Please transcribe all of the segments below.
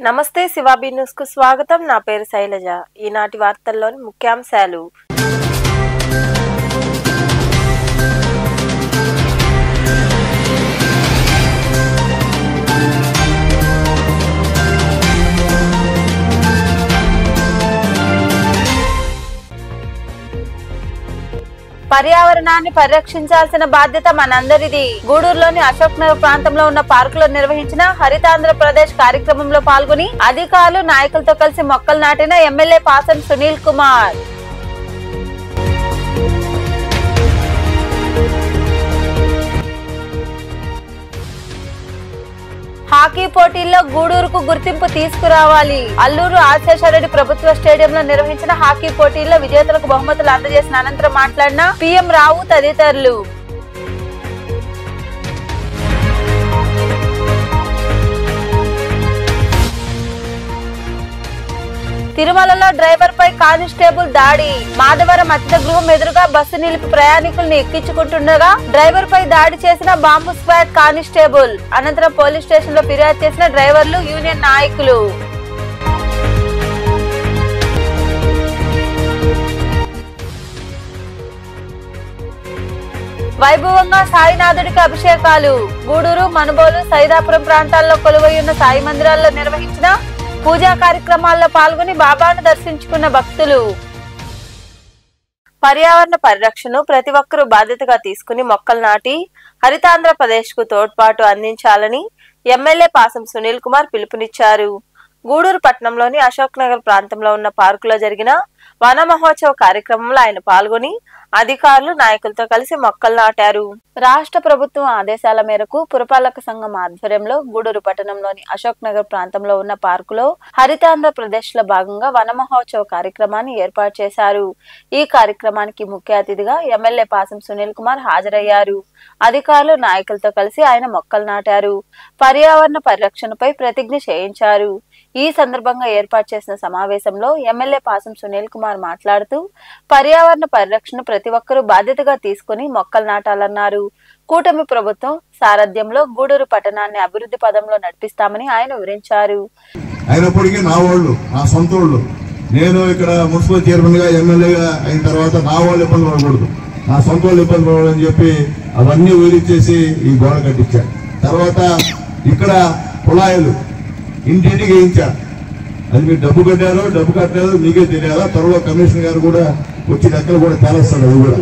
నమస్తే శివాబీ న్యూస్ కు స్వాగతం. నా పేరు శైలజ. ఈనాటి వార్తల్లోని ముఖ్యాంశాలు. పర్యావరణాన్ని పరిరక్షించాల్సిన బాధ్యత మనందరిది. గూడూరులోని అశోక్ నగర్ ప్రాంతంలో ఉన్న పార్కులో నిర్వహించిన హరితాంధ్రప్రదేశ్ కార్యక్రమంలో పాల్గొని అధికారులు నాయకులతో కలిసి మొక్కలు నాటిన ఎమ్మెల్యే పాసం సునీల్ కుమార్. హాకీ పోటీల్లో గూడూరుకు గుర్తింపు తీసుకురావాలి. అల్లూరు ఆశేషారెడ్డి ప్రభుత్వ స్టేడియంలో నిర్వహించిన హాకీ పోటీల్లో విజేతలకు బహుమతులు అందజేసిన అనంతరం మాట్లాడిన పీఎం రావు తదితరులు. తిరుమలలో డ్రైవర్ పై కానిస్టేబుల్ దాడి. మాధవరం అతిథి గృహం ఎదురుగా బస్సు నిలిపి ప్రయాణికుల్ని ఎక్కించుకుంటుండగా డ్రైవర్ పై దాడి చేసిన బాంబు స్క్వాడ్ కానిస్టేబుల్. అనంతరం పోలీస్ స్టేషన్ లో ఫిర్యాదు చేసిన డ్రైవర్లు, యూనియన్ నాయకులు. వైభవంగా సాయినాథుడికి అభిషేకాలు. గూడూరు, మనుబోలు, సైదాపురం ప్రాంతాల్లో కొలువై ఉన్న సాయి మందిరాల్లో నిర్వహించిన పూజా కార్యక్రమాల్లో పాల్గొని బాబాను దర్శించుకున్న భక్తులు. పర్యావరణ పరిరక్షణను ప్రతి ఒక్కరూ బాధ్యతగా తీసుకుని మొక్కలు నాటి హరితాంధ్రప్రదేశ్ కు తోడ్పాటు అందించాలని ఎమ్మెల్యే పాసం సునీల్ కుమార్ పిలుపునిచ్చారు. గూడూరు పట్టణంలోని అశోక్ నగర్ ప్రాంతంలో ఉన్న పార్కులో జరిగిన వన మహోత్సవ కార్యక్రమంలో ఆయన పాల్గొని అధికారులు నాయకులతో కలిసి మొక్కలు నాటారు. రాష్ట్ర ప్రభుత్వం ఆదేశాల మేరకు పురపాలక సంఘం ఆధ్వర్యంలో గూడూరు పట్టణంలోని అశోక్ నగర్ ప్రాంతంలో ఉన్న పార్కులో హరితాంధ్రప్రదేశ్ లో భాగంగా వన మహోత్సవ కార్యక్రమాన్ని ఏర్పాటు చేశారు. ఈ కార్యక్రమానికి ముఖ్య అతిథిగా ఎమ్మెల్యే పాసం సునీల్ కుమార్ హాజరయ్యారు. అధికారులు నాయకులతో కలిసి ఆయన మొక్కలు నాటారు. పర్యావరణ పరిరక్షణపై ప్రతిజ్ఞ చేయించారు. ఈ సందర్భంగా ఏర్పాటు చేసిన సమావేశంలో ఎమ్మెల్యే పాసం సునీల్ కుమార్ మాట్లాడుతూ పర్యావరణ పరిరక్షణ ప్రతి ఒక్కరూ బాధ్యతగా తీసుకుని మొక్కలు నాటాలన్నారు. కూటమి ప్రభుత్వం సారథ్యంలో గూడూరు పట్టణాన్ని అభివృద్ధి పదంలో నడిపిస్తామని ఆయన వివరించారు. అయినప్పటికీ నా వాళ్ళు, నా సొంత వాళ్ళు, నేను ఇక్కడ మున్సిపల్ చైర్మన్ గా ఎమ్మెల్యేగా అయిన తర్వాత నా వాళ్ళు ఇబ్బంది పడకూడదు, నా సొంత వాళ్ళు ఇబ్బంది పడకూడదని చెప్పి అవన్నీ వదిలిచ్చేసి ఈ గోడ కట్టించారు. తర్వాత ఇక్కడ కుళాయిలు ఇంటింటికి వేయించా. అది మీరు డబ్బు కట్టారో డబ్బు కట్టలేదో మీకే తెలియాలా. త్వరలో కమిషనర్ గారు కూడా వచ్చి లెక్కలు కూడా తేలుస్తాడు. అది కూడా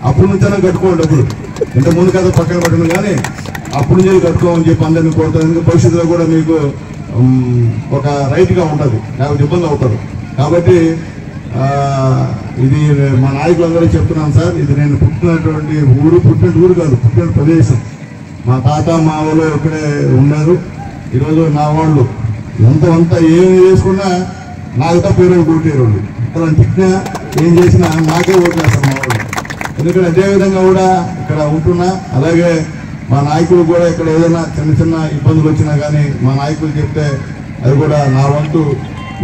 అప్పటి నుంచైనా కట్టుకోండి డబ్బులు. ఇంతకుముందు కదా పక్కన పెట్టను, కానీ అప్పటి నుంచి కట్టుకోమని చెప్పి అందరినీ కోరుతాను. భవిష్యత్తులో కూడా మీకు ఒక రైట్ గా ఉంటుంది, లేకపోతే ఇబ్బంది అవుతారు. కాబట్టి ఇది మా నాయకులందరూ చెప్తున్నాను సార్. ఇది నేను పుట్టినటువంటి ఊరు, పుట్టిన ఊరు కాదు, పుట్టిన ప్రదేశం. మా తాత మా వాళ్ళు ఇక్కడే ఉన్నారు. ఈరోజు నా వాళ్ళు ఎంత ఏమి చేసుకున్నా నాకు తప్ప పేరు కొట్టేరు. ఇక్కడ తిట్టినా ఏం చేసినా నాకే ఓట్లేస్తారు మా వాళ్ళు. ఎందుకంటే అదేవిధంగా కూడా ఇక్కడ ఉంటున్నా. అలాగే మా నాయకులు కూడా ఇక్కడ ఏదైనా చిన్న చిన్న ఇబ్బందులు వచ్చినా కానీ మా నాయకులు చెప్తే అది కూడా నా వంతు,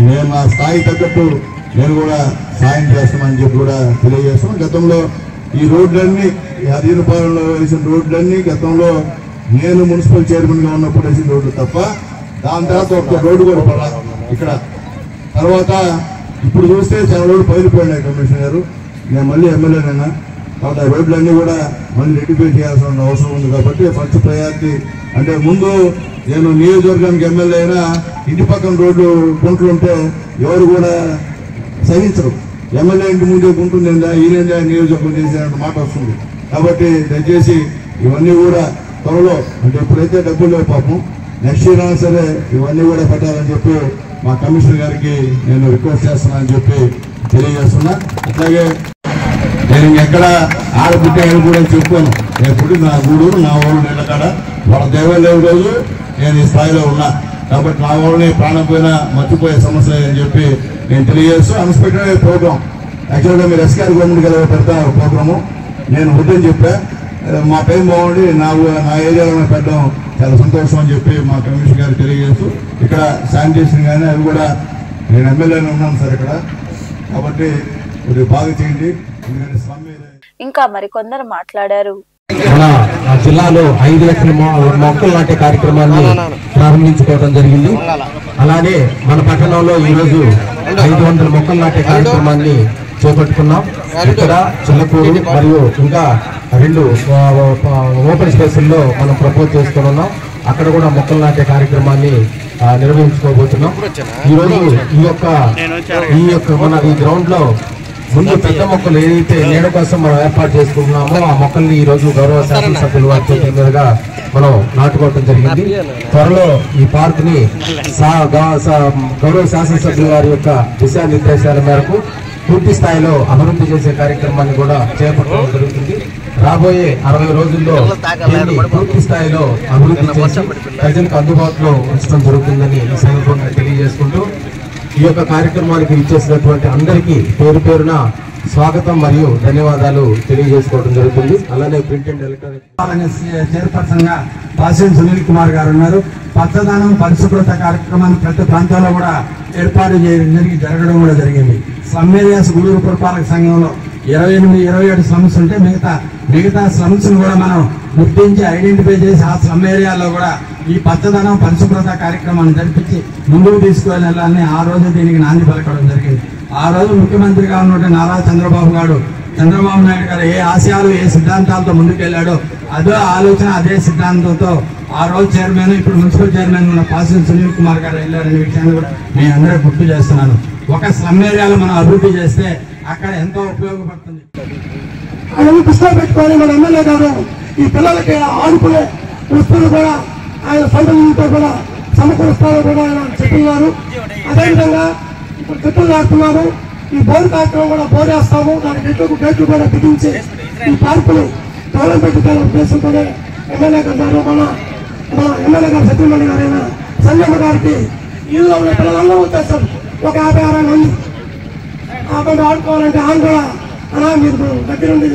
నేను నా స్థాయి తగ్గట్టు నేను కూడా సాయం చేస్తానని చెప్పి కూడా తెలియజేస్తున్నాను. గతంలో ఈ రోడ్లన్నీ, అధీనపాలనలో వేసిన రోడ్లన్నీ గతంలో నేను మున్సిపల్ చైర్మన్ గా ఉన్నప్పుడు వేసిన రోడ్లు తప్ప దాని తర్వాత ఒక రోడ్డు కూడా పడాలి ఇక్కడ. తర్వాత ఇప్పుడు చూస్తే చాలా రోడ్లు పైలిపోయినాయి కమిషనర్ గారు. నేను మళ్ళీ ఎమ్మెల్యేనైనా కాబట్టి ఆ రోడ్లన్నీ కూడా మళ్ళీ రెక్టిఫై చేయాల్సిన అవసరం ఉంది. కాబట్టి ఫస్ట్ ప్రయారిటీ అంటే ముందు నేను నియోజకవర్గానికి ఎమ్మెల్యే అయినా ఇంటి పక్కన రోడ్లు గుంటలు ఉంటే ఎవరు కూడా సహించరు. ఎమ్మెల్యే ఇంటి ముందే గుంటుందా, ఈయన నియోజకవర్గం చేసే మాట వస్తుంది. కాబట్టి దయచేసి ఇవన్నీ కూడా త్వరలో, అంటే ఇప్పుడైతే డబ్బులు లేవు పాపం, నెక్స్ట్ ఇయర్ అయినా సరే ఇవన్నీ కూడా పెట్టాలని చెప్పి మా కమిషనర్ గారికి నేను రిక్వెస్ట్ చేస్తున్నానని చెప్పి తెలియజేస్తున్నా. అట్లాగే నేను ఎక్కడ ఆడబుట్టాను కూడా చెప్పుకోను. నేను పుట్టిన నా గూడూరు, నా ఊరు నీళ్ళకాడ, వాళ్ళ దేవాలయం రోజు నేను ఈ స్థాయిలో ఉన్నా. కాబట్టి నా వాళ్ళని ప్రాణం పోయినా మర్చిపోయే సమస్య అని చెప్పి నేను తెలియజేస్తూ అన్ఎక్స్పెక్టెడ్ ప్రోగ్రామ్ యాక్చువల్గా మీరు ఎస్కేఆర్ గవర్నమెంట్ కదా పెడతా ప్రోగ్రాము. నేను వద్దని చెప్పా. మా టైం బాగుండి నా ఏరియాలో పెట్టడం చాలా సంతోషం అని చెప్పి మా కమిషనర్ గారు తెలియజేస్తూ ఇక్కడ శానిటేషన్ కానీ అవి కూడా నేను ఎమ్మెల్యేనే ఉన్నాను సార్ ఇక్కడ. కాబట్టి ఇది బాగా చేయండి. ఇంకా మరికొందరు మాట్లాడారు. మన జిల్లాలో 5 లక్షల మొక్కలు నాటే కార్యక్రమాన్ని ప్రారంభించుకోవడం జరిగింది. అలానే మన పట్టణంలో ఈరోజు 500 మొక్కలు నాటే కార్యక్రమాన్ని చేపట్టుకున్నాం. ఇక్కడ చిల్లకూరు మరియు ఇంకా 2 ఓపెన్ స్పేసుల్లో మనం ప్రపోజ్ చేసుకున్నాం. అక్కడ కూడా మొక్కలు నాటే కార్యక్రమాన్ని నిర్వహించుకోబోతున్నాం. ఈరోజు ఈ యొక్క మన ఈ గ్రౌండ్ లో ముందు పెద్ద మొక్కలు ఏదైతే నీడ కోసం మనం ఏర్పాటు చేసుకుంటున్నామో ఆ మొక్కల్ని ఈ రోజు గౌరవ శాసనసభ్యులు వారి చేతుల మీదుగా మనం నాటుకోవడం జరిగింది. త్వరలో ఈ పార్క్ ని గౌరవ శాసనసభ్యుల వారి యొక్క దిశానిర్దేశాల మేరకు పూర్తి స్థాయిలో అభివృద్ధి చేసే కార్యక్రమాన్ని కూడా చేపట్టడం జరుగుతుంది. రాబోయే 60 రోజుల్లో దీన్ని పూర్తి స్థాయిలో అభివృద్ధి చేసి ప్రజలకు అందుబాటులో ఉంచడం జరుగుతుందని ఈ సందర్భంగా తెలియజేసుకుంటూ ఈ యొక్క కార్యక్రమానికి ఇచ్చేసినటువంటి అందరికీ పేరు పేరున స్వాగతం మరియు ధన్యవాదాలు తెలియజేసుకోవడం జరుగుతుంది. అలానే ప్రింట్ అండ్ ఎలక్ట్రానిక్ చైర్పర్సన్ గా పాసిం సునీల్ కుమార్ గారు ఉన్నారు. పచ్చదనం పరిశుభ్రత కార్యక్రమాన్ని ప్రతి ప్రాంతాల్లో కూడా ఏర్పాటు జరగడం కూడా జరిగింది. స్లమ్ ఏరియాస్ గూడూరు పురపాలక సంఘంలో 27 స్లమ్స్ ఉంటే మిగతా స్లమ్స్ కూడా మనం గుర్తించి ఐడెంటిఫై చేసి ఆ స్లమ్ ఏరియాలో కూడా ఈ పచ్చదనం పరిశుభ్రత కార్యక్రమాన్ని జరిపించి ముందుకు తీసుకువెళ్ళాలని ఆ రోజు దీనికి నాంది పలకడం జరిగింది. ఆ రోజు ముఖ్యమంత్రిగా ఉన్నటువంటి నారా చంద్రబాబు నాయుడు గారు ఏ ఆశయాలు ఏ సిద్ధాంతాలతో ముందుకెళ్లాడో అదే ఆలోచన అదే సిద్ధాంతంతో ఆ రోజు చైర్మన్ ఇప్పుడు మున్సిపల్ చైర్మన్ ఉన్న పాసిం సునీల్ కుమార్ గారు వెళ్ళారనే విషయాన్ని కూడా మీ అందరూ గుర్తు చేస్తున్నాను. ఒక స్లమ్ ఏరియాలో మనం అభివృద్ధి చేస్తే అక్కడ ఎంతో ఉపయోగపడుతుంది. అవన్నీ పుస్తకాలు పెట్టుకొని మన ఎమ్మెల్యే గారు ఈ పిల్లలకి ఆడుకునే వస్తువులు కూడా ఆయన సొంత నిధులతో కూడా సమకూరుస్తారో కూడా ఆయన చెప్తున్నారు. అదేవిధంగా ఇప్పుడు చెట్లు నాటుతున్నారు. ఈ బోరు కార్యక్రమం కూడా బోరేస్తాము. దాని గేట్లు కూడా బిగించి ఈ పార్కులు డెవలప్ పెట్టుకునే ఉద్దేశంతోనే ఎమ్మెల్యే గారు మన ఎమ్మెల్యే గారు సత్యమణి గారైన సంజయమ్మ గారికి ఇల్లు ఉన్న పిల్లలందరూ వచ్చేస్తారు. ఒక 50-60 మంది అక్కడ ఆడుకోవాలంటే ఆయన కూడా అలా మీరు దగ్గరుండి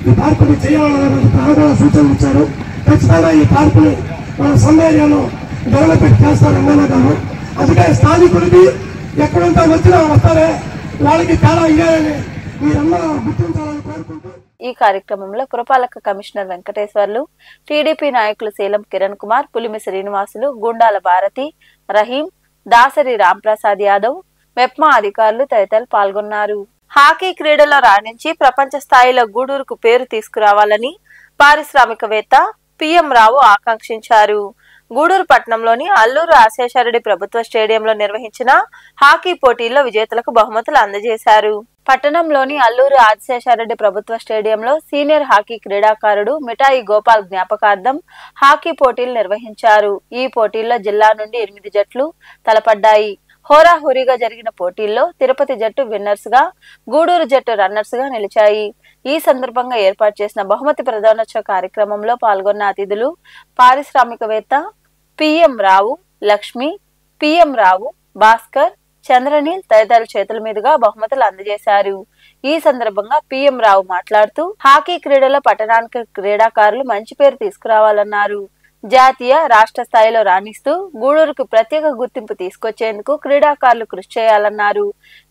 ఈ పార్కుని చేయాలని ఆయన కూడా సూచనలు ఇచ్చారు. ఖచ్చితంగా ఈ పార్కుని మన సొంత ఏరియాలో డెవలప్మెంట్ చేస్తారు ఎమ్మెల్యే గారు. అందుకే స్థానికులకి ఎక్కడంతా వచ్చినా వస్తారే వాళ్ళకి చాలా ఇదేని మీరందరూ గుర్తించాలని కోరుకుంటూ ఈ కార్యక్రమంలో పురపాలక కమిషనర్ వెంకటేశ్వర్లు, టీడీపీ నాయకులు సేలం కిరణ్ కుమార్, పులిమి శ్రీనివాసులు, గుండాల భారతి, రహీం, దాసరి రాంప్రసాద్ యాదవ్, మెప్మా అధికారులు తదితరులు పాల్గొన్నారు. హాకీ క్రీడలో రాణించి ప్రపంచ స్థాయిలో గూడూరుకు పేరు తీసుకురావాలని పారిశ్రామికవేత్త పిఎం రావు ఆకాంక్షించారు. గూడూరు పట్టణంలోని అల్లూరు ఆశేషారెడ్డి ప్రభుత్వ స్టేడియంలో నిర్వహించిన హాకీ పోటీల్లో విజేతలకు బహుమతులు అందజేశారు. పట్టణంలోని అల్లూరు ఆదిశేషారెడ్డి ప్రభుత్వ స్టేడియంలో సీనియర్ హాకీ క్రీడాకారుడు మిఠాయి గోపాల్ జ్ఞాపకార్థం హాకీ పోటీలు నిర్వహించారు. ఈ పోటీల్లో జిల్లా నుండి 8 జట్లు తలపడ్డాయి. హోరాహోరీగా జరిగిన పోటీల్లో తిరుపతి జట్టు విన్నర్స్ గా, గూడూరు జట్టు రన్నర్స్ గా నిలిచాయి. ఈ సందర్భంగా ఏర్పాటు చేసిన బహుమతి ప్రదానోత్సవ కార్యక్రమంలో పాల్గొన్న అతిథులు పారిశ్రామికవేత్త పిఎం రావు, లక్ష్మి, పిఎం రావు, భాస్కర్, చంద్రనీల్ తదితరుల చేతుల మీదుగా బహుమతులు అందజేశారు. ఈ సందర్భంగా పిఎం రావు మాట్లాడుతూ హాకీ క్రీడలో పట్టణానికి క్రీడాకారులు మంచి పేరు తీసుకురావాలన్నారు. జాతీయ, రాష్ట్ర స్థాయిలో రాణిస్తూ గూడూరుకు ప్రత్యేక గుర్తింపు తీసుకొచ్చేందుకు క్రీడాకారులు కృషి చేయాలన్నారు.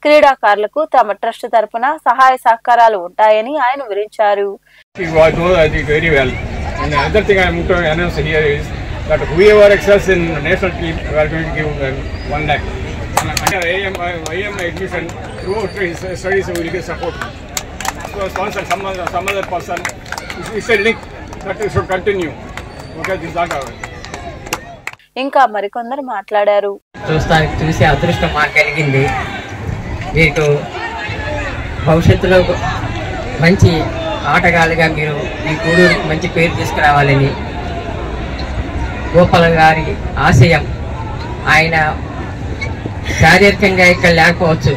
క్రీడాకారులకు తమ ట్రస్ట్ తరపున సహాయ సహకారాలు ఉంటాయని ఆయన వివరించారు. ఇంకా మరికొందరు మాట్లాడారు. చూసే అదృష్టం మాకు కలిగింది. మీకు భవిష్యత్తులో మంచి ఆటగాళ్ళుగా మీరు ఈ గూడూరుకి మంచి పేరు తీసుకురావాలని గోపాల్ గారి ఆశయం. ఆయన శారీరకంగా ఇక్కడ లేకపోవచ్చు,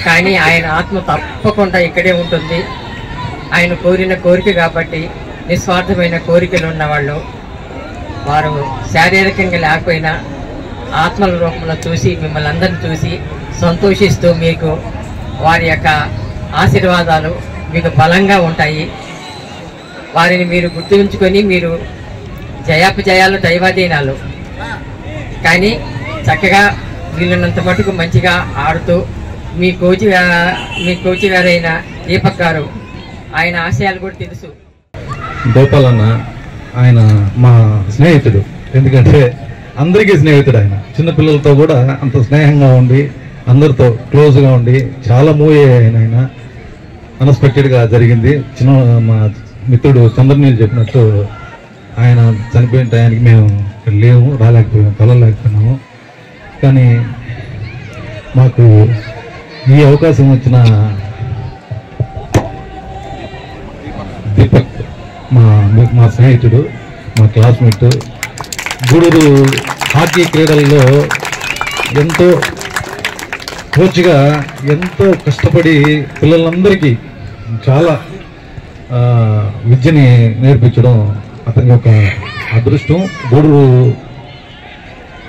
కానీ ఆయన ఆత్మ తప్పకుండా ఇక్కడే ఉంటుంది. ఆయన కోరిన కోరిక కాబట్టి, నిస్వార్థమైన కోరికలు ఉన్నవాళ్ళు వారు శారీరకంగా లేకపోయినా ఆత్మల రూపంలో చూసి మిమ్మల్ని అందరిని చూసి సంతోషిస్తూ మీకు వారి యొక్క ఆశీర్వాదాలు మీకు బలంగా ఉంటాయి. వారిని మీరు గుర్తుంచుకొని మీరు జయాపజయాలు దైవాధీనాలు, కానీ చక్కగా వీళ్ళనంత మటుకు మంచిగా ఆడుతూ మీ కోచి గారైన దీపక్ గారు ఆయన ఆశయాలు కూడా తెలుసు. గోపాల్ అన్న ఆయన మా స్నేహితుడు. ఎందుకంటే అందరికీ స్నేహితుడు. ఆయన చిన్నపిల్లలతో కూడా అంత స్నేహంగా ఉండి అందరితో క్లోజ్గా ఉండి చాలా మూవ్ అయ్యాయన. ఆయన అన్ఎక్స్పెక్టెడ్గా జరిగింది. మా మిత్రుడు చంద్రనీల్ చెప్పినట్టు ఆయన చనిపోయిన టయానికి మేము ఇక్కడ లేము, కలవలేకపోయినాము. కానీ మాకు ఈ అవకాశం వచ్చిన దీపక్ మా స్నేహితుడు, మా క్లాస్మేట్, గూడూరు హాకీ క్రీడల్లో ఎంతో కోచ్గా ఎంతో కష్టపడి పిల్లలందరికీ చాలా విద్యని నేర్పించడం అతని యొక్క అదృష్టం. గూడూరు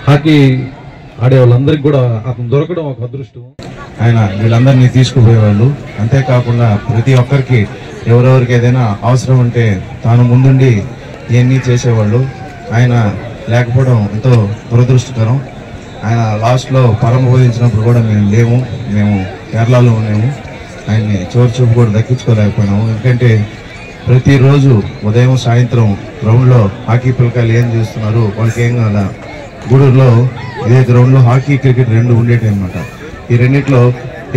హాకీ ఆడే వాళ్ళందరికీ కూడా అతను దొరకడం ఒక అదృష్టం. ఆయన వీళ్ళందరినీ తీసుకుపోయేవాళ్ళు. అంతేకాకుండా ప్రతి ఒక్కరికి ఎవరెవరికి ఏదైనా అవసరం ఉంటే తాను ముందుండి ఇవన్నీ చేసేవాళ్ళు. ఆయన లేకపోవడం ఎంతో దురదృష్టకరం. ఆయన లాస్ట్లో పరమ బోధించినప్పుడు కూడా మేము కేరళలో ఉన్నాము. ఆయన్ని చివరి చూపు కూడా దక్కించుకోలేకపోయినాము. ఎందుకంటే ప్రతిరోజు ఉదయం సాయంత్రం గ్రౌండ్లో హాకీ పిల్లకాయలు ఏం చేస్తున్నారు, వాళ్ళకి ఏం కాదా. గూడూరులో ఇదే గ్రౌండ్లో హాకీ క్రికెట్ రెండు ఉండేటి అనమాట. ఈ రెండిట్లో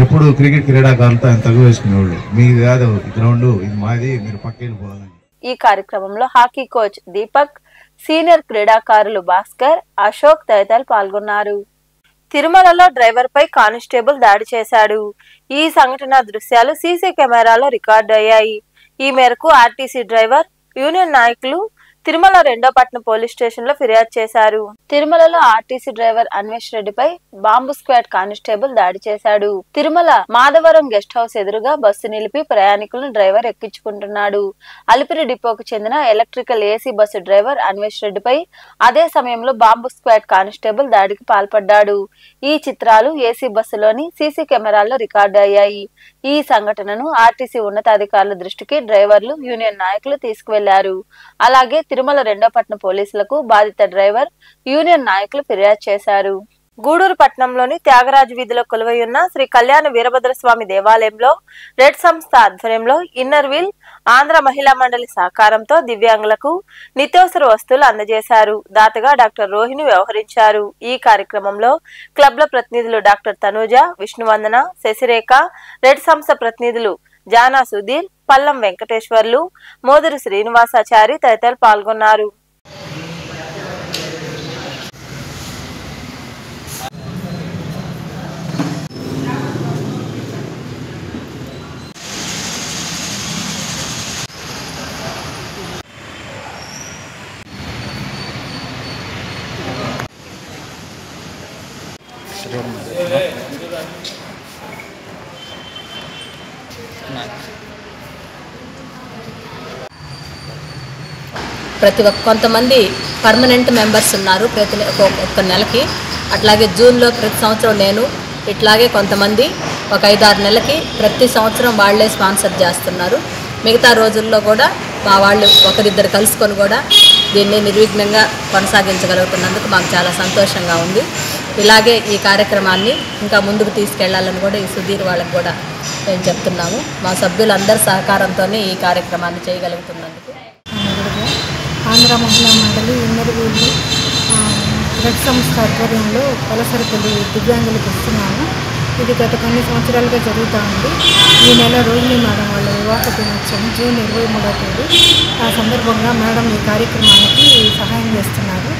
ఎప్పుడు క్రికెట్ క్రీడాకారులతో ఆయన తగు వేసుకునేవాళ్ళు. మీది కాదు ఈ గ్రౌండ్, ఇది మాది, మీరు పక్కెళ్ళి పోవాలని. ఈ కార్యక్రమంలో హాకీ కోచ్ దీపక్, సీనియర్ క్రీడాకారులు భాస్కర్, అశోక్ తదితరులు పాల్గొన్నారు. తిరుమలలో డ్రైవర్ పై కానిస్టేబుల్ దాడి చేశాడు. ఈ సంఘటన దృశ్యాలు సీసీ కెమెరాలో రికార్డు అయ్యాయి. ఈ మేరకు ఆర్టీసీ డ్రైవర్ యూనియన్ నాయకులు తిరుమల 2వ పట్టణ పోలీస్ స్టేషన్ లో ఫిర్యాదు చేశారు. తిరుమలలో ఆర్టీసీ డ్రైవర్ అన్వేష్ రెడ్డిపై బాంబు స్క్వాడ్ కానిస్టేబుల్ దాడి చేశాడు. తిరుమల మాధవరం గెస్ట్ హౌస్ ఎదురుగా బస్సు నిలిపి ప్రయాణికులను డ్రైవర్ ఎక్కించుకుంటున్నాడు. అలిపిరి డిపోకు చెందిన electrical AC bus driver Anvesh రెడ్డిపై అదే సమయంలో బాంబు స్క్వాడ్ కానిస్టేబుల్ దాడికి పాల్పడ్డాడు. ఈ చిత్రాలు ఏసీ బస్సులోని సీసీ కెమెరాల్లో రికార్డు అయ్యాయి. ఈ సంఘటనను ఆర్టీసీ ఉన్నతాధికారుల దృష్టికి డ్రైవర్లు, యూనియన్ నాయకులు తీసుకువెళ్లారు. అలాగే తిరుమల 2వ పట్టణ పోలీసులకు బాధిత డ్రైవర్, యూనియన్ నాయకులు ఫిర్యాదు చేశారు. గూడూరు పట్టణంలోని త్యాగరాజు వీధిలో కొలువై ఉన్న శ్రీ కళ్యాణ వీరభద్రస్వామి దేవాలయంలో రెడ్ సంస్థ ఆధ్వర్యంలో ఇన్నర్ వీల్ ఆంధ్ర మహిళా మండలి సహకారంతో దివ్యాంగులకు నిత్యావసర వస్తువులు అందజేశారు. దాతగా డాక్టర్ రోహిణి వ్యవహరించారు. ఈ కార్యక్రమంలో క్లబ్ల ప్రతినిధులు డాక్టర్ తనూజ, విష్ణువందన, శశిరేఖ, రెడ్ సంస్థ ప్రతినిధులు జానా సుధీర్, పల్లం వెంకటేశ్వర్లు, మోదురు శ్రీనివాసాచారి తదితరులు పాల్గొన్నారు. కొంతమంది పర్మనెంట్ మెంబర్స్ ఉన్నారు ఒక్క నెలకి. అట్లాగే జూన్లో ప్రతి సంవత్సరం నేను ఇట్లాగే కొంతమంది ఒక 5-6 నెలలకి ప్రతి సంవత్సరం వాళ్లే స్పాన్సర్ చేస్తున్నారు. మిగతా రోజుల్లో కూడా మా వాళ్ళు ఒకరిద్దరు కలుసుకొని కూడా దీన్ని నిర్విఘ్నంగా కొనసాగించగలుగుతున్నందుకు మాకు చాలా సంతోషంగా ఉంది. ఇలాగే ఈ కార్యక్రమాన్ని ఇంకా ముందుకు తీసుకెళ్లాలని కూడా ఈ సుధీర్ వాళ్ళకి కూడా మేము చెప్తున్నాము. మా సభ్యులందరి సహకారంతోనే ఈ కార్యక్రమాన్ని చేయగలుగుతున్నందుకు. ఆంధ్ర మహిళా మండలి ఇన్నర్ వీల్ రెడ్ సంస్థ ఆధ్వర్యంలో పలసరుకులు దివ్యాంగులకు ఇస్తున్నాము. ఇది గత కొన్ని సంవత్సరాలుగా జరుగుతూ ఉంది. ఈ నెల రోహిణి మేడం వాళ్ళ వివాహ దినోత్సవం జూన్ 23వ తేదీ. ఆ సందర్భంగా మేడం ఈ కార్యక్రమానికి సహాయం చేస్తున్నారు.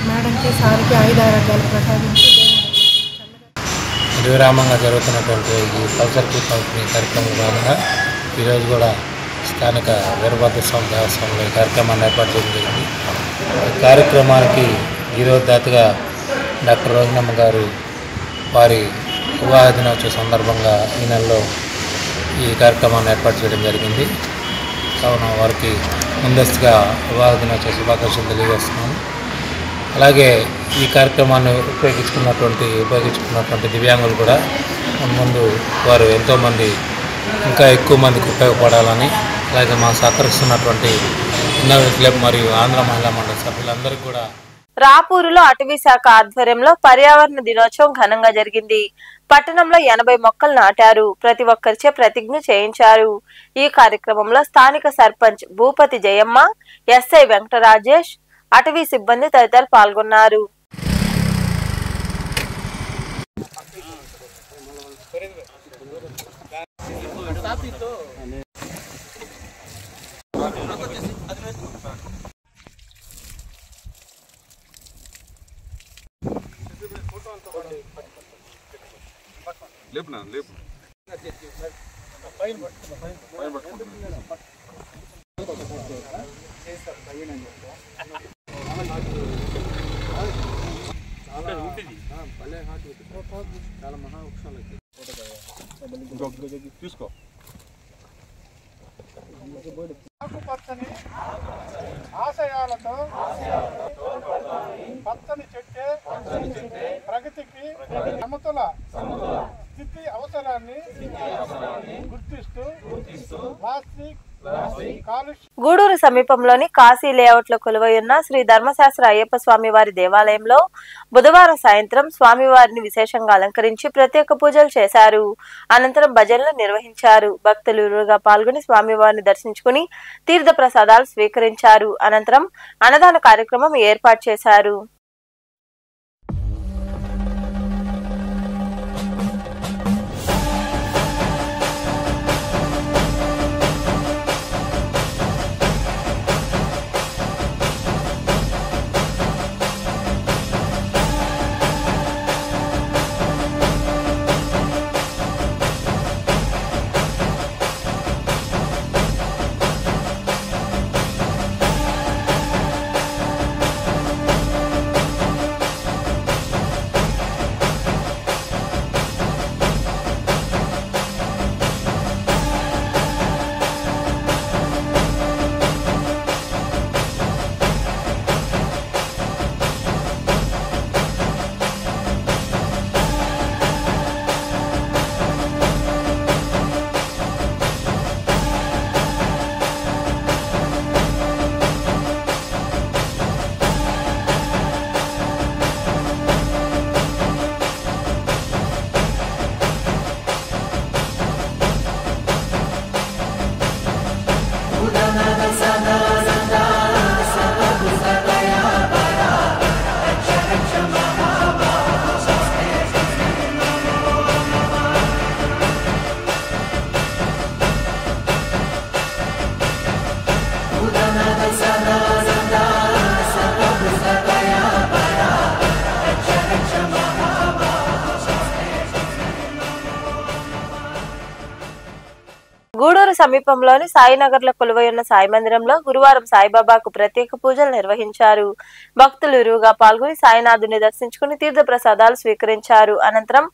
మేడంకి సార్కి 5 ఆరోగ్యాలు ప్రసాదించి నిర్విరామంగా జరుగుతున్నటువంటి ఈ పల్సర్కి పంపిణీ కార్యక్రమం భాగంగా ఈరోజు కూడా స్థానిక వీరభద్రస్వామి దేవస్థానంలో ఈ కార్యక్రమాన్ని ఏర్పాటు చేయడం జరిగింది. ఈ కార్యక్రమానికి ఈరోజు దాతగా డాక్టర్ రోహిణమ్మ గారు వారి వివాహ దినోత్సవ సందర్భంగా ఈ నెలలో ఈ కార్యక్రమాన్ని ఏర్పాటు చేయడం జరిగింది. కావున వారికి ముందస్తుగా వివాహ దినోత్సవ శుభాకాంక్షలు తెలియజేస్తున్నాను. అలాగే ఈ కార్యక్రమాన్ని ఉపయోగించుకున్నటువంటి దివ్యాంగులు కూడా ముందు వారు ఎంతోమంది ఇంకా ఎక్కువ మందికి ఉపయోగపడాలని, అలాగే మాకు సహకరిస్తున్నటువంటి ఇన్నోవేట్ క్లబ్ మరియు ఆంధ్ర మహిళా మండలి సభ్యులందరికీ కూడా. రాపూరులో అటవీ శాఖ ఆధ్వర్యంలో పర్యావరణ దినోత్సవం ఘనంగా జరిగింది. పట్టణంలో 80 మొక్కలు నాటారు. ప్రతి ఒక్కరిచే ప్రతిజ్ఞ చేయించారు. ఈ కార్యక్రమంలో స్థానిక సర్పంచ్ భూపతి జయమ్మ, ఎస్ఐ వెంకటరాజేష్, అటవీ సిబ్బంది తదితరులు పాల్గొన్నారు. తీసుకో ఆకుపచ్చని ఆశయాలతో పచ్చని చెట్టే ప్రగతికి సమతుల స్థితి అవసరాన్ని గుర్తిస్తూ ప్లాస్టిక్ గూడూరు సమీపంలోని కాశీ లేఅవుట్ లో కొలువైయున్న శ్రీ ధర్మశాస్త్ర అయ్యప్ప స్వామి వారి దేవాలయంలో బుధవారం సాయంత్రం స్వామివారిని విశేషంగా అలంకరించి ప్రత్యేక పూజలు చేశారు. అనంతరం భజనలు నిర్వహించారు. భక్తులు విరివిగా పాల్గొని స్వామివారిని దర్శించుకుని తీర్థ ప్రసాదాలు స్వీకరించారు. అనంతరం అన్నదాన కార్యక్రమం ఏర్పాటు చేశారు. గూడూరు సమీపంలోని సాయినగర్ లో కొలువైయున్న సాయి మందిరంలో గురువారం సాయిబాబాకు ప్రత్యేక పూజలు నిర్వహించారు. భక్తులు విరివిగా పాల్గొని సాయినాథుని దర్శించుకుని తీర్థ ప్రసాదాలు స్వీకరించారు. అనంతరం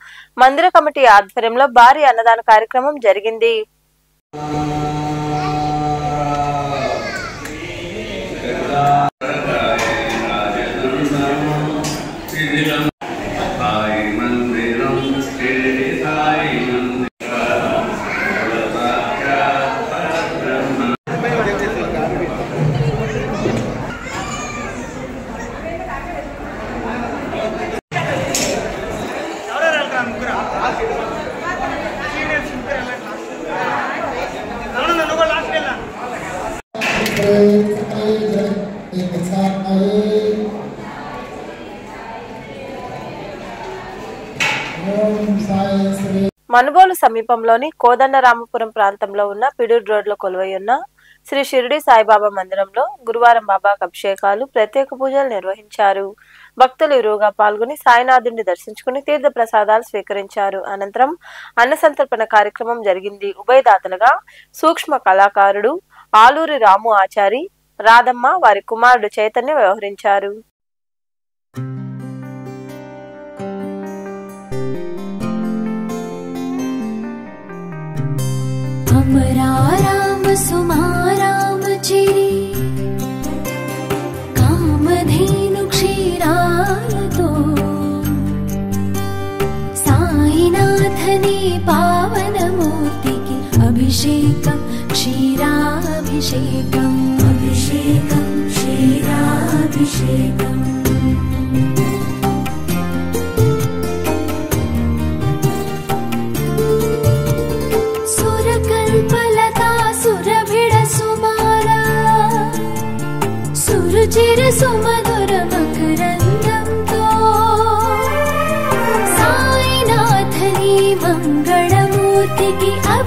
మందిర కమిటీ ఆధ్వర్యంలో భారీ అన్నదాన కార్యక్రమం జరిగింది. మనుబోలు సమీపంలోని కోదండరామపురం ప్రాంతంలో ఉన్న పిడూరు రోడ్లో కొలువైయున్న శ్రీ షిరిడి సాయిబాబా మందిరంలో గురువారం బాబాకు అభిషేకాలు ప్రత్యేక పూజలు నిర్వహించారు. భక్తులు విరివిగా పాల్గొని సాయినాథుడిని దర్శించుకుని తీర్థ ప్రసాదాలు స్వీకరించారు. అనంతరం అన్న సంతర్పణ కార్యక్రమం జరిగింది. ఉభయదాతలుగా సూక్ష్మ కళాకారుడు ఆలూరి రాము ఆచారి, రాధమ్మ వారి కుమారుడు చైతన్య వ్యవహరించారు. राम सुमाराम चिरे कामधेनु क्षीरायतो साईनाथने पावनमूर्तिके अभिषेकं क्षीराभिषेकम् अभिषेकं क्षीराभिषेकम् सुरभिड़ सुमारा सुरुचिर सुमा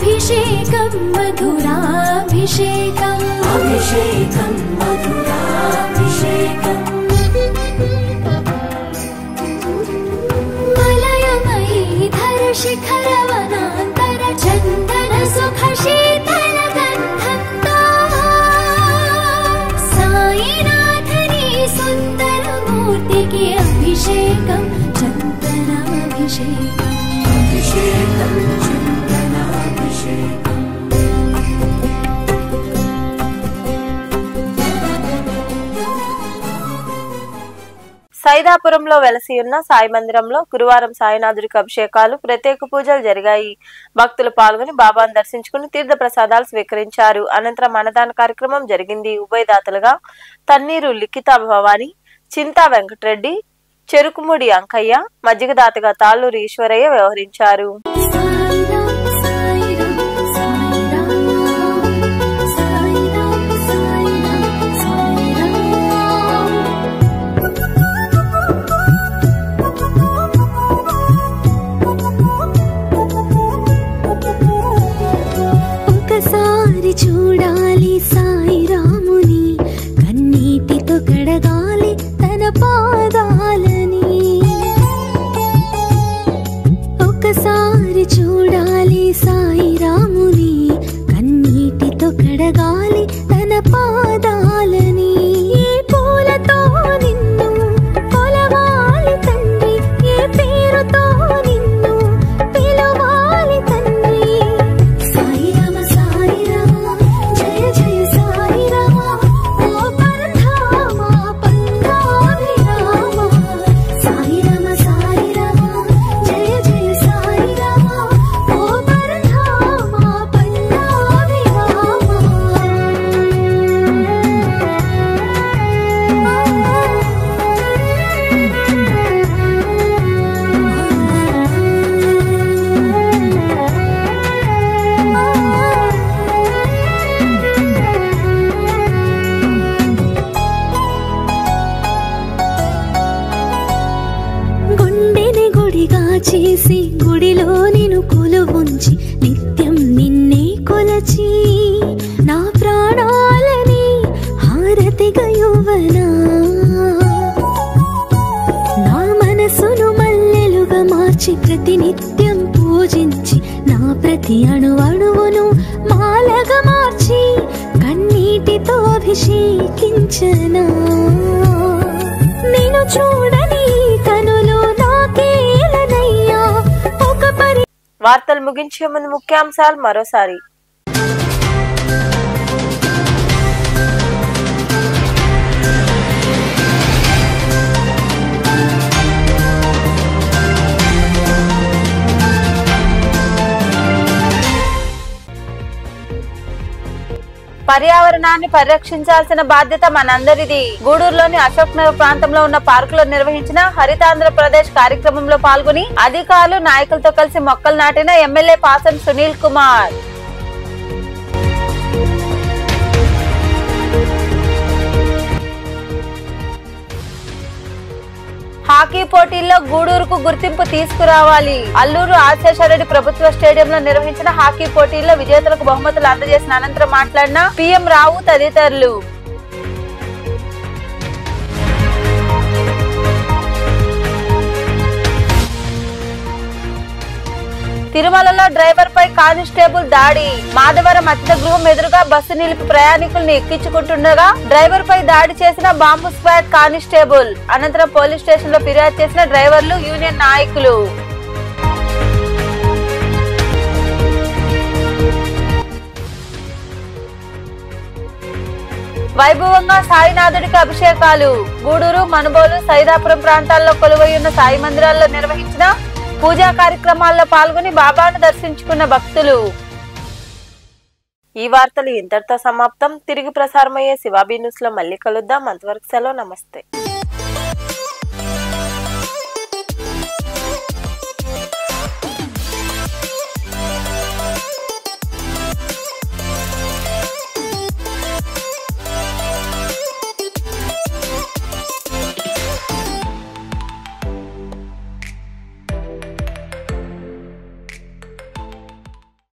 अभिषेकं मधुराभिषेकम् अभिषेकं मधुराभिषेकम् मलयमयी धर शिखरवनान्तर चन्दन सुख शीतल गन्धं साईनाथनी सुन्दर मूर्तिके अभिषेकं चन्दनाभिषेकम् अभिषेकं चन्दनाभिषेकम् సైదాపురంలో వెలసి ఉన్న సాయి మందిరంలో గురువారం సాయినాథుడికి అభిషేకాలు ప్రత్యేక పూజలు జరిగాయి. భక్తులు పాల్గొని బాబాను దర్శించుకుని తీర్థ ప్రసాదాలు స్వీకరించారు. అనంతరం అన్నదాన కార్యక్రమం జరిగింది. ఉభయదాతలుగా తన్నీరు లిఖిత భవాని, చింతా వెంకటరెడ్డి, చెరుకుముడి అంకయ్య, మజ్జిగదాతగా తాళ్ళూరి ఈశ్వరయ్య వ్యవహరించారు. చూడాలి సాయి రాముని కన్నీటితో కడగాలి తన పాదాలని ఒకసారి చూడాలి సాయి రాముని కన్నీటితో కడగాలి తన పాదాలని ఏ పూలతో నిన్ను కొలవాలి తండ్రి ఏ పేరుతో నిన్ను పిలవాలి తండ్రి సాయి రామ సాయి రామ జయ జయ సాయి రామ ఓ పరధామ పన్నావి రామ సాయి రామ జయ జయ సాయి రామ ఓ పరధామ పన్నావి గుండెని గుడిగా చేసి గుడిలో నిన్ను కొలువుంచి నిత్యం నిన్నే కొలచి నా ప్రాణాలని హారతిగా యువనా నా మనసును మల్లెలుగా మార్చి ప్రతినిత్యం పూజించి నా ప్రతి అణువును మాలగా మార్చి కన్నీటితో అభిషేకించనా నేను చూడని కనులు నాకేలనయ్యా ఒక పరి. వార్తలు ముగించే ముందు ముఖ్యాంశాలు మరోసారి. పర్యావరణాన్ని పరిరక్షించాల్సిన బాధ్యత మనందరిది. గూడూరులోని అశోక్ నగర్ ప్రాంతంలో ఉన్న పార్కులో నిర్వహించిన హరితాంధ్రప్రదేశ్ కార్యక్రమంలో పాల్గొని అధికారులు నాయకులతో కలిసి మొక్కలు నాటిన ఎమ్మెల్యే పాసం సునీల్ కుమార్. హాకీ పోటీల్లో గూడూరుకు గుర్తింపు తీసుకురావాలి. అల్లూరు ఆశేషారెడ్డి ప్రభుత్వ స్టేడియంలో నిర్వహించిన హాకీ పోటీల్లో విజేతలకు బహుమతులు అందజేసిన అనంతరం మాట్లాడిన పీఎం రావు తదితరులు. తిరుమలలో డ్రైవర్ పై కానిస్టేబుల్ దాడి. మాధవరం అతిథి గృహం ఎదురుగా బస్సు నిలిపి ప్రయాణికుల్ని ఎక్కించుకుంటుండగా డ్రైవర్ పై దాడి చేసిన బాంబు స్క్వాడ్ కానిస్టేబుల్. అనంతరం పోలీస్ స్టేషన్ లో ఫిర్యాదు చేసిన డ్రైవర్లు, యూనియన్ నాయకులు. వైభవంగా సాయినాథుడికి అభిషేకాలు. గూడూరు, మనుబోలు, సైదాపురం ప్రాంతాల్లో కొలువై ఉన్న సాయి మందిరాల్లో నిర్వహించిన పూజా కార్యక్రమాల్లో పాల్గొని బాబాను దర్శించుకున్న భక్తులు. ఈ వార్తలు ఇంతటితో సమాప్తం. తిరిగి ప్రసారమయ్యే శివాబీ న్యూస్ లో మళ్ళీ కలుద్దాం. అంతవరకు సెలవు. నమస్తే.